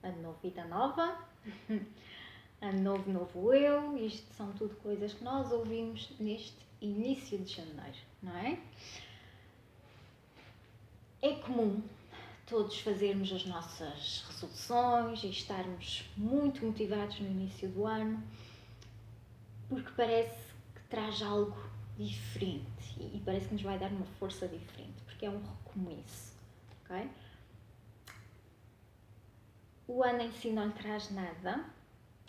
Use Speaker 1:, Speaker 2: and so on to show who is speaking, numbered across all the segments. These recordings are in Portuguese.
Speaker 1: ano novo, vida nova, ano novo, novo eu. Isto são tudo coisas que nós ouvimos neste início de janeiro, não é? É comum todos fazermos as nossas resoluções e estarmos muito motivados no início do ano, porque parece que traz algo diferente e parece que nos vai dar uma força diferente, porque é um recomeço, ok? O ano em si não lhe traz nada,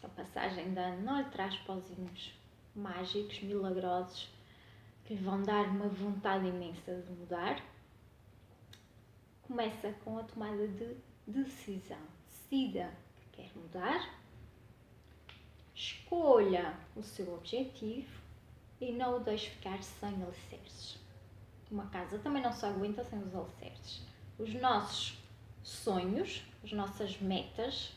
Speaker 1: a passagem de ano não lhe traz pozinhos mágicos, milagrosos, que lhe vão dar uma vontade imensa de mudar. Começa com a tomada de decisão. Decida que quer mudar, escolha o seu objetivo e não o deixe ficar sem alicerces. Uma casa também não se aguenta sem os alicerces. Os nossos sonhos, as nossas metas,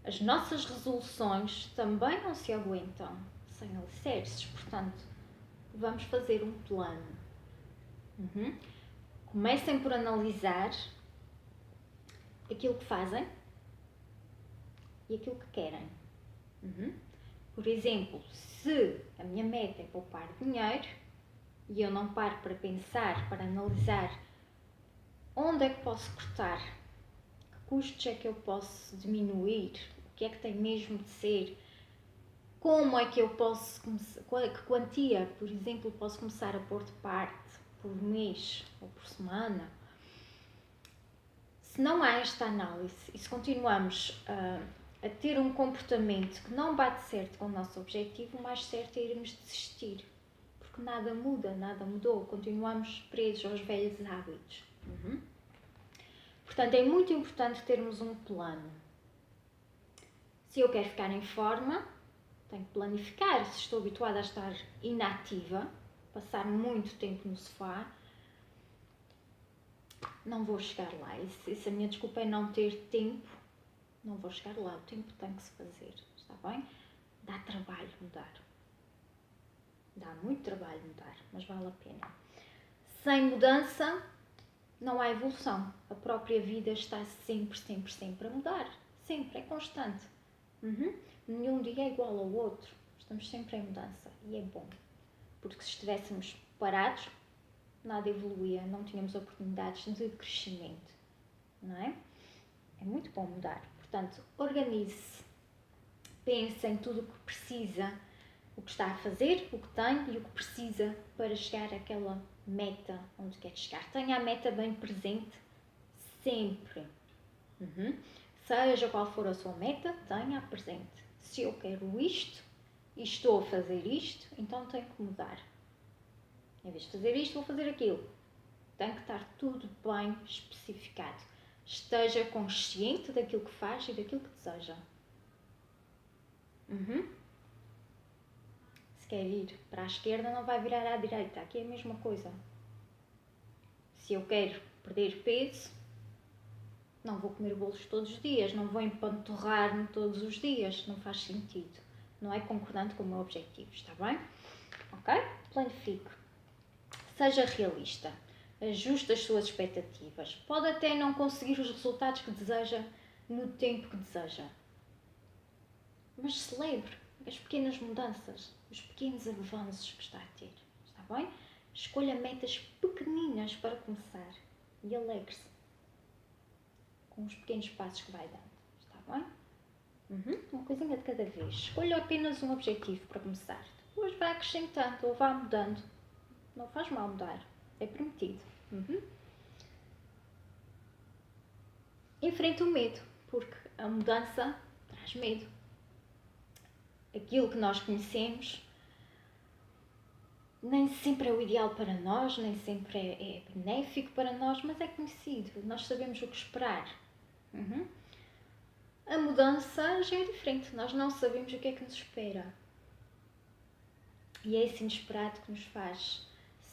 Speaker 1: as nossas resoluções também não se aguentam sem alicerces. Portanto, vamos fazer um plano. Comecem por analisar aquilo que fazem e aquilo que querem. Por exemplo, se a minha meta é poupar dinheiro e eu não paro para pensar, para analisar onde é que posso cortar, que custos é que eu posso diminuir, o que é que tem mesmo de ser, como é que eu posso começar, que quantia, por exemplo, posso começar a pôr de parte por mês ou por semana. Se não há esta análise e se continuamos a ter um comportamento que não bate certo com o nosso objetivo, o mais certo é irmos desistir, porque nada muda, nada mudou, continuamos presos aos velhos hábitos. Portanto, é muito importante termos um plano. Se eu quero ficar em forma, tenho que planificar. Se estou habituada a estar inativa, passar muito tempo no sofá, não vou chegar lá. E se a minha desculpa é não ter tempo, não vou chegar lá. O tempo tem que se fazer, está bem? Dá trabalho mudar. Dá muito trabalho mudar, mas vale a pena. Sem mudança, não há evolução. A própria vida está sempre, sempre, sempre a mudar. Sempre, é constante. Nenhum dia é igual ao outro. Estamos sempre em mudança e é bom. Porque se estivéssemos parados, nada evoluía, não tínhamos oportunidades de crescimento, não é? É muito bom mudar. Portanto, organize-se, pense em tudo o que precisa, o que está a fazer, o que tem e o que precisa para chegar àquela meta onde quer chegar. Tenha a meta bem presente sempre. Seja qual for a sua meta, tenha-a presente. Se eu quero isto e estou a fazer isto, então tenho que mudar. Em vez de fazer isto, vou fazer aquilo. Tem que estar tudo bem especificado. Esteja consciente daquilo que faz e daquilo que deseja. Se quer ir para a esquerda, não vai virar à direita. Aqui é a mesma coisa. Se eu quero perder peso, não vou comer bolos todos os dias, não vou empanturrar-me todos os dias. Não faz sentido. Não é concordante com o meu objetivo, está bem? Ok? Planifique. Seja realista. Ajuste as suas expectativas. Pode até não conseguir os resultados que deseja no tempo que deseja. Mas celebre as pequenas mudanças, os pequenos avanços que está a ter. Está bem? Escolha metas pequeninas para começar e alegre-se com os pequenos passos que vai dando. Está bem? Uma coisinha de cada vez. Escolha apenas um objetivo para começar. Depois vai acrescentando ou vá mudando. Não faz mal mudar. É permitido. Enfrente o medo, porque a mudança traz medo. Aquilo que nós conhecemos nem sempre é o ideal para nós, nem sempre é benéfico para nós, mas é conhecido. Nós sabemos o que esperar. A mudança já é diferente. Nós não sabemos o que é que nos espera. E é esse inesperado que nos faz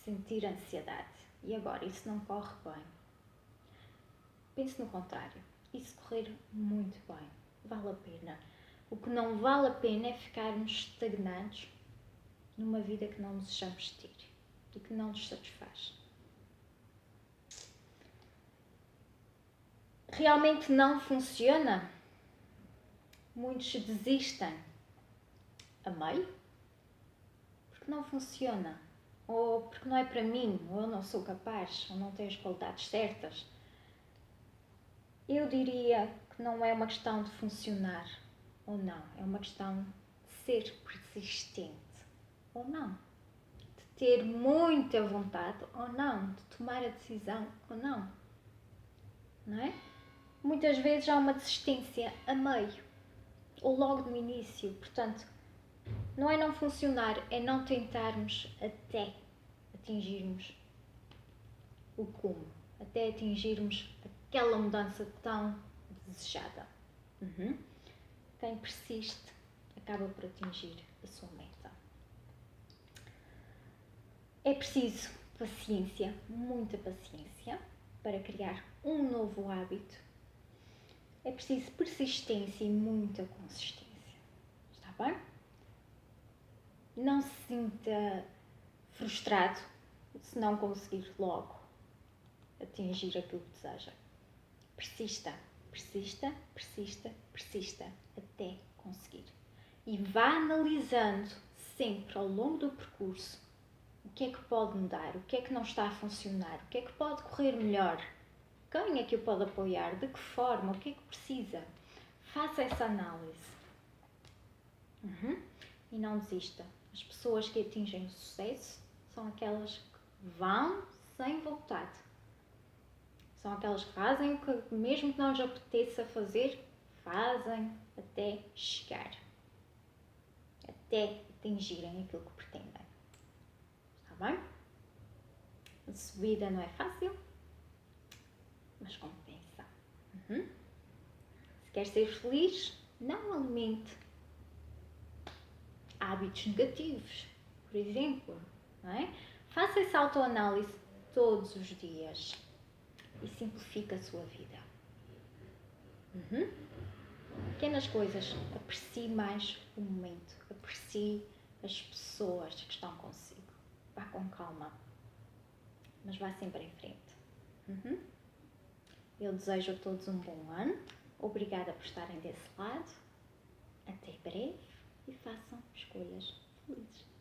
Speaker 1: sentir ansiedade. E agora, isso não corre bem. Pense no contrário. Isso correr muito bem. Vale a pena. O que não vale a pena é ficarmos estagnados numa vida que não desejamos ter e que não nos satisfaz. realmente não funciona, muitos desistem a meio porque não funciona, ou porque não é para mim, ou eu não sou capaz, ou não tenho as qualidades certas. Eu diria que não é uma questão de funcionar ou não, é uma questão de ser persistente ou não, de ter muita vontade ou não, de tomar a decisão ou não, não é? Muitas vezes há uma desistência a meio ou logo no início, portanto, não é não funcionar, é não tentarmos até atingirmos o cume, até atingirmos aquela mudança tão desejada. Quem persiste acaba por atingir a sua meta. É preciso paciência, muita paciência, para criar um novo hábito. É preciso persistência e muita consistência. Está bem? Não se sinta frustrado se não conseguir logo atingir aquilo que deseja. Persista, persista, persista, persista até conseguir. E vá analisando sempre ao longo do percurso o que é que pode mudar, o que é que não está a funcionar, o que é que pode correr melhor, quem é que o pode apoiar, de que forma, o que é que precisa. Faça essa análise. E não desista. As pessoas que atingem o sucesso são aquelas que vão sem vontade. São aquelas que fazem o que, mesmo que não lhes apeteça fazer, fazem até chegar. Até atingirem aquilo que pretendem. Está bem? A subida não é fácil, mas compensa. Se quer ser feliz, não alimente hábitos negativos, por exemplo. Não é? Faça essa autoanálise todos os dias e simplifique a sua vida. Pequenas coisas. Aprecie mais o momento. Aprecie as pessoas que estão consigo. Vá com calma. Mas vá sempre em frente. Eu desejo a todos um bom ano. Obrigada por estarem desse lado. Até breve e façam escolhas felizes.